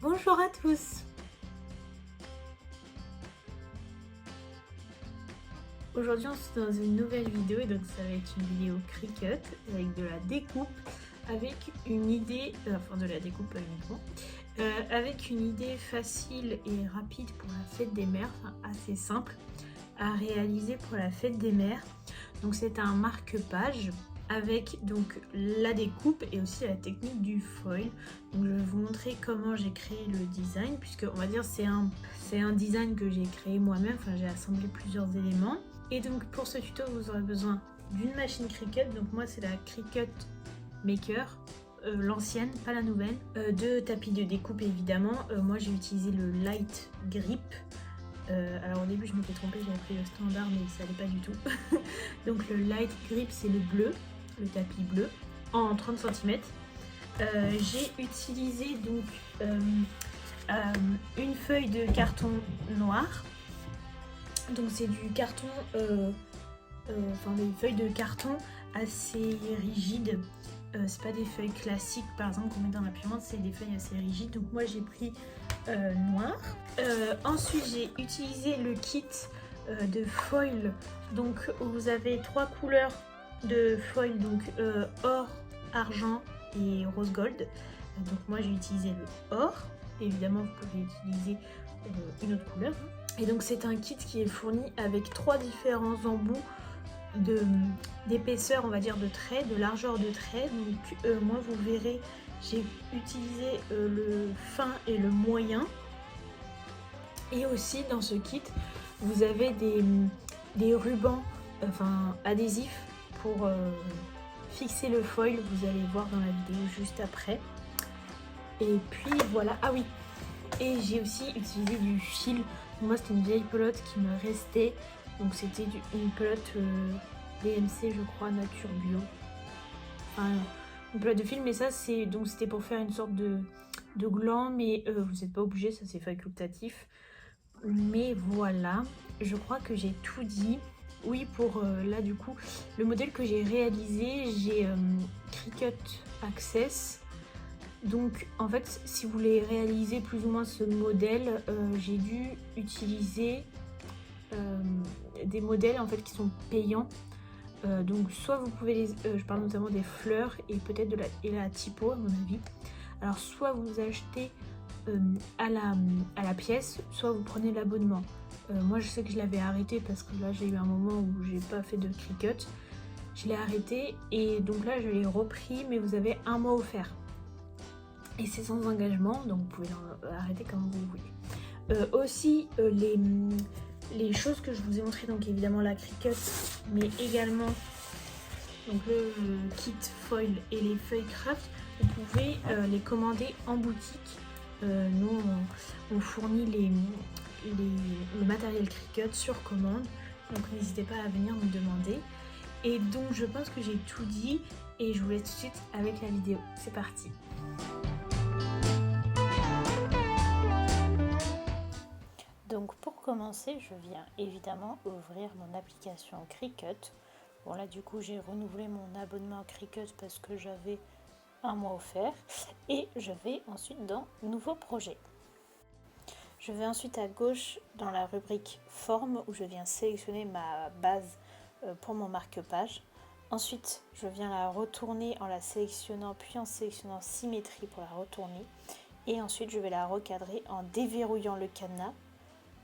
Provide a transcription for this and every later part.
Bonjour à tous. Aujourd'hui on se trouve dans une nouvelle vidéo et donc ça va être une vidéo Cricut avec de la découpe, avec une idée, enfin de la découpe pas uniquement, avec une idée facile et rapide pour la fête des mères, enfin assez simple à réaliser pour la fête des mères. Donc c'est un marque-page avec donc la découpe et aussi la technique du foil. Donc je vais vous montrer comment j'ai créé le design, puisque on va dire c'est un design que j'ai créé moi-même, enfin j'ai assemblé plusieurs éléments. Et donc pour ce tuto vous aurez besoin d'une machine Cricut, donc moi c'est la Cricut Maker, l'ancienne, pas la nouvelle, deux tapis de découpe évidemment. Moi j'ai utilisé le Light Grip. Alors au début je m'étais trompée, j'avais pris le standard mais ça allait pas du tout. Donc le Light Grip c'est le bleu, le tapis bleu, en 30 cm. J'ai utilisé donc une feuille de carton noir. Donc c'est du carton, enfin des feuilles de carton assez rigides. C'est pas des feuilles classiques par exemple qu'on met dans l'imprimante, c'est des feuilles assez rigides. Donc moi j'ai pris noir. Ensuite j'ai utilisé le kit de foil. Donc vous avez trois couleurs de foil, donc or, argent et rose gold. Donc moi j'ai utilisé le or. Évidemment vous pouvez utiliser une autre couleur. Et donc c'est un kit qui est fourni avec trois différents embouts d'épaisseur, on va dire, de trait, de largeur de trait. Donc moi vous verrez, j'ai utilisé le fin et le moyen. Et aussi dans ce kit vous avez des rubans, enfin adhésifs pour fixer le foil, vous allez voir dans la vidéo juste après. Et puis voilà, ah oui, et j'ai aussi utilisé du fil. Moi c'était une vieille pelote qui me restait, donc c'était une pelote DMC je crois, nature bio, enfin une pelote de fil, mais ça c'est donc c'était pour faire une sorte de gland, mais vous n'êtes pas obligé, ça c'est facultatif. Mais voilà, je crois que j'ai tout dit. Oui, pour là du coup le modèle que j'ai réalisé, j'ai Cricut Access. Donc en fait si vous voulez réaliser plus ou moins ce modèle, j'ai dû utiliser des modèles en fait qui sont payants. Donc soit vous pouvez les, je parle notamment des fleurs et peut-être de la typo à mon avis. Alors soit vous achetez à la pièce, soit vous prenez l'abonnement. Moi je sais que je l'avais arrêté parce que là j'ai eu un moment où j'ai pas fait de Cricut. Je l'ai arrêté et donc là je l'ai repris, mais vous avez un mois offert. Et c'est sans engagement, donc vous pouvez l'arrêter comme vous voulez. Aussi les choses que je vous ai montrées, donc évidemment la Cricut, mais également donc le kit foil et les feuilles craft, vous pouvez les commander en boutique. Nous on fournit le matériel Cricut sur commande, donc n'hésitez pas à venir me demander. Et donc je pense que j'ai tout dit et je vous laisse tout de suite avec la vidéo. C'est parti. Donc pour commencer, je viens évidemment ouvrir mon application Cricut. Bon là du coup j'ai renouvelé mon abonnement Cricut parce que j'avais un mois offert. Et je vais ensuite dans Nouveau projet. Je vais ensuite à gauche dans la rubrique Forme où je viens sélectionner ma base pour mon marque-page. Ensuite je viens la retourner en la sélectionnant puis en sélectionnant Symétrie pour la retourner. Et ensuite je vais la recadrer en déverrouillant le cadenas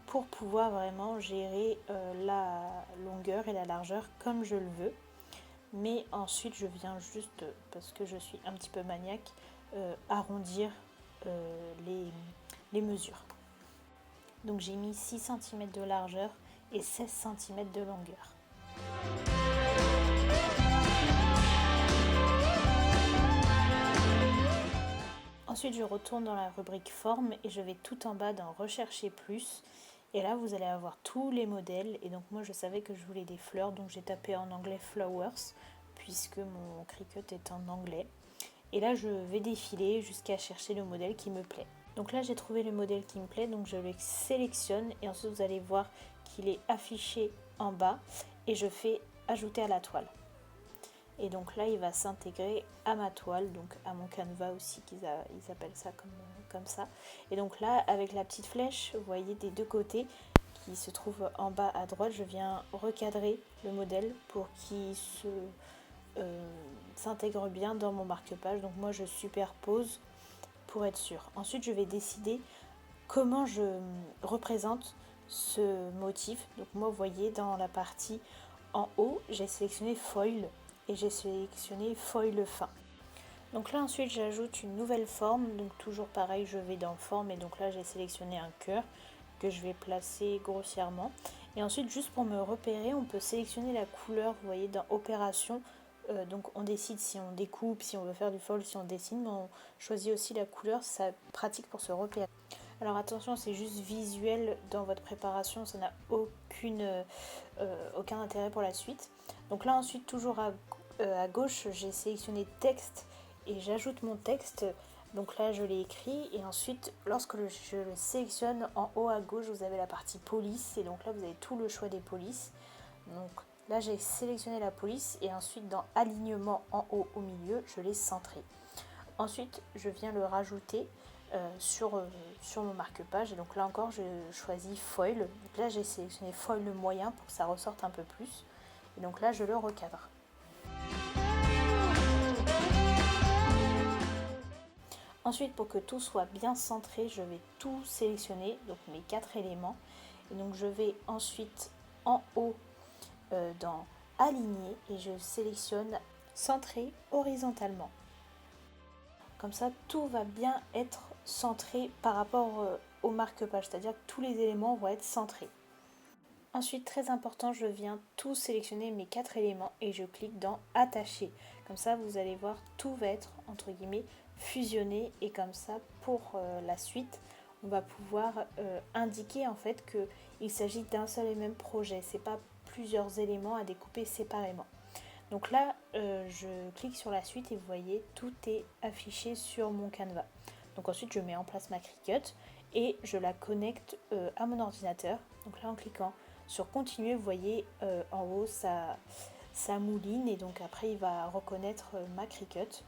pour pouvoir vraiment gérer la longueur et la largeur comme je le veux. Mais ensuite je viens juste, parce que je suis un petit peu maniaque, arrondir les mesures. Donc j'ai mis 6 cm de largeur et 16 cm de longueur. Ensuite je retourne dans la rubrique forme et je vais tout en bas dans rechercher plus. Et là vous allez avoir tous les modèles. Et donc moi je savais que je voulais des fleurs, donc j'ai tapé en anglais flowers puisque mon Cricut est en anglais. Et là je vais défiler jusqu'à chercher le modèle qui me plaît. Donc là j'ai trouvé le modèle qui me plaît, donc je le sélectionne et ensuite vous allez voir qu'il est affiché en bas et je fais ajouter à la toile. Et donc là, il va s'intégrer à ma toile, donc à mon canevas aussi, ils appellent ça comme ça. Et donc là, avec la petite flèche, vous voyez des deux côtés, qui se trouve en bas à droite, je viens recadrer le modèle pour qu'il s'intègre bien dans mon marque-page. Donc moi, je superpose pour être sûr. Ensuite, je vais décider comment je représente ce motif. Donc moi, vous voyez, dans la partie en haut, j'ai sélectionné foil et j'ai sélectionné foil fin. Donc là, ensuite, j'ajoute une nouvelle forme. Donc toujours pareil, je vais dans forme et donc là, j'ai sélectionné un cœur que je vais placer grossièrement. Et ensuite, juste pour me repérer, on peut sélectionner la couleur, vous voyez, dans opération. Donc on décide si on découpe, si on veut faire du foil, si on dessine, mais on choisit aussi la couleur, c'est pratique pour se repérer. Alors attention, c'est juste visuel dans votre préparation, ça n'a aucun intérêt pour la suite. Donc là ensuite, toujours à gauche, j'ai sélectionné texte et j'ajoute mon texte. Donc là, je l'ai écrit et ensuite, lorsque je le sélectionne, en haut à gauche, vous avez la partie police et donc là, vous avez tout le choix des polices. Donc là, j'ai sélectionné la police et ensuite, dans alignement en haut au milieu, je l'ai centré. Ensuite, je viens le rajouter sur mon marque-page et donc là encore, je choisis foil. Donc là, j'ai sélectionné foil moyen pour que ça ressorte un peu plus et donc là, je le recadre. Ensuite, pour que tout soit bien centré, je vais tout sélectionner, donc mes 4 éléments. Et donc je vais ensuite en haut dans aligner et je sélectionne centré horizontalement. Comme ça, tout va bien être centré par rapport au marque-page, c'est-à-dire que tous les éléments vont être centrés. Ensuite, très important, je viens tout sélectionner mes 4 éléments et je clique dans attacher. Comme ça, vous allez voir, tout va être entre guillemets fusionné et comme ça, pour la suite, on va pouvoir indiquer en fait qu'il s'agit d'un seul et même projet. C'est pas plusieurs éléments à découper séparément. Donc là, je clique sur la suite et vous voyez, tout est affiché sur mon canevas. Donc ensuite, je mets en place ma Cricut et je la connecte à mon ordinateur. Donc là, en cliquant sur continuer, vous voyez en haut, ça mouline et donc après, il va reconnaître ma Cricut.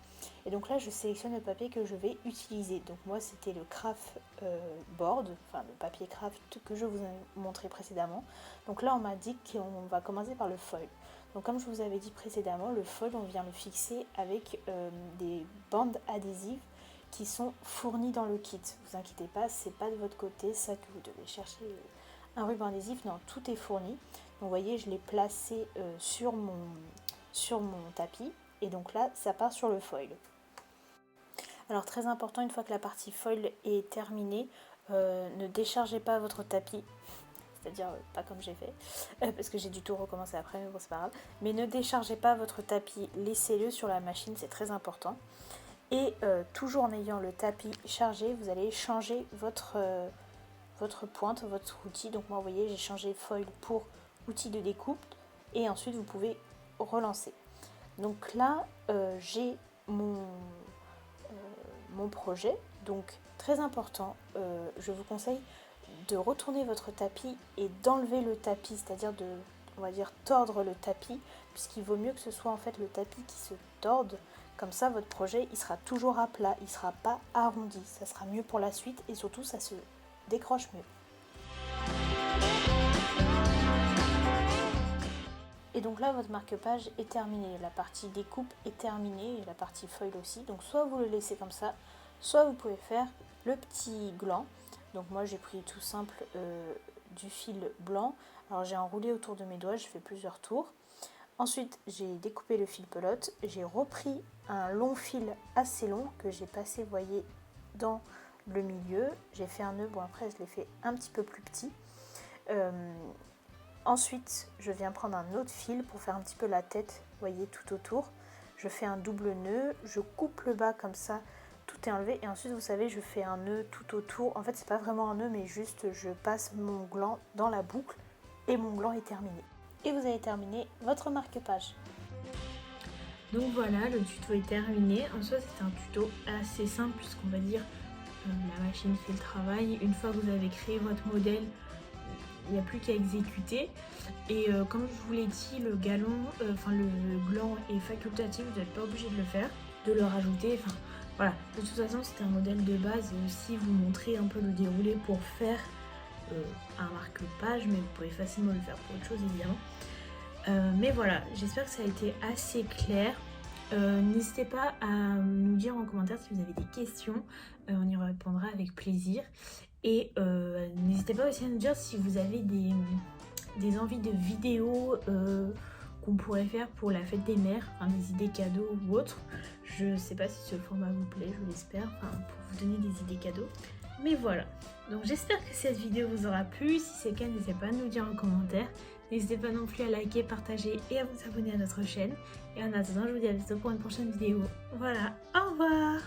Et donc là, je sélectionne le papier que je vais utiliser. Donc moi, c'était le craft board, enfin le papier craft que je vous ai montré précédemment. Donc là, on m'a dit qu'on va commencer par le foil. Donc comme je vous avais dit précédemment, le foil, on vient le fixer avec des bandes adhésives qui sont fournies dans le kit. Ne vous inquiétez pas, c'est pas de votre côté, ça que vous devez chercher un ruban adhésif. Non, tout est fourni. Donc vous voyez, je l'ai placé sur mon tapis. Et donc là, ça part sur le foil. Alors très important, une fois que la partie foil est terminée, ne déchargez pas votre tapis. C'est-à-dire pas comme j'ai fait, parce que j'ai dû tout recommencer après, mais bon c'est pas grave. Mais ne déchargez pas votre tapis, laissez-le sur la machine, c'est très important. Et toujours en ayant le tapis chargé, vous allez changer votre pointe, votre outil. Donc moi vous voyez, j'ai changé foil pour outil de découpe et ensuite vous pouvez relancer. Donc là, j'ai mon projet. Donc très important, je vous conseille de retourner votre tapis et d'enlever le tapis, c'est-à-dire de, on va dire, tordre le tapis, puisqu'il vaut mieux que ce soit en fait le tapis qui se torde. Comme ça, votre projet, il sera toujours à plat, il ne sera pas arrondi. Ça sera mieux pour la suite et surtout, ça se décroche mieux. Et donc là, votre marque-page est terminé. La partie découpe est terminée et la partie foil aussi. Donc soit vous le laissez comme ça, soit vous pouvez faire le petit gland. Donc moi, j'ai pris tout simple du fil blanc. Alors j'ai enroulé autour de mes doigts, je fais plusieurs tours. Ensuite, j'ai découpé le fil pelote. J'ai repris un long fil assez long que j'ai passé, vous voyez, dans le milieu. J'ai fait un nœud. Bon, après, je l'ai fait un petit peu plus petit. Ensuite, je viens prendre un autre fil pour faire un petit peu la tête, vous voyez, tout autour. Je fais un double nœud, je coupe le bas comme ça, tout est enlevé. Et ensuite, vous savez, je fais un nœud tout autour. En fait, c'est pas vraiment un nœud, mais juste je passe mon gland dans la boucle et mon gland est terminé. Et vous avez terminé votre marque-page. Donc voilà, le tuto est terminé. En soi, c'est un tuto assez simple puisqu'on va dire la machine fait le travail. Une fois que vous avez créé votre modèle, il n'y a plus qu'à exécuter. Et comme je vous l'ai dit, le gland est facultatif, vous n'êtes pas obligé de le faire, de le rajouter. Enfin voilà, de toute façon c'est un modèle de base et aussi vous montrer un peu le déroulé pour faire un marque-page, mais vous pouvez facilement le faire pour autre chose évidemment. Mais voilà, j'espère que ça a été assez clair. N'hésitez pas à nous dire en commentaire si vous avez des questions, on y répondra avec plaisir. Et n'hésitez pas aussi à nous dire si vous avez des envies de vidéos qu'on pourrait faire pour la fête des mères, enfin, des idées cadeaux ou autres. Je sais pas si ce format vous plaît, je l'espère, enfin, pour vous donner des idées cadeaux. Mais voilà, donc j'espère que cette vidéo vous aura plu. Si c'est le cas, n'hésitez pas à nous dire en commentaire. N'hésitez pas non plus à liker, partager et à vous abonner à notre chaîne. Et en attendant, je vous dis à bientôt pour une prochaine vidéo. Voilà, au revoir!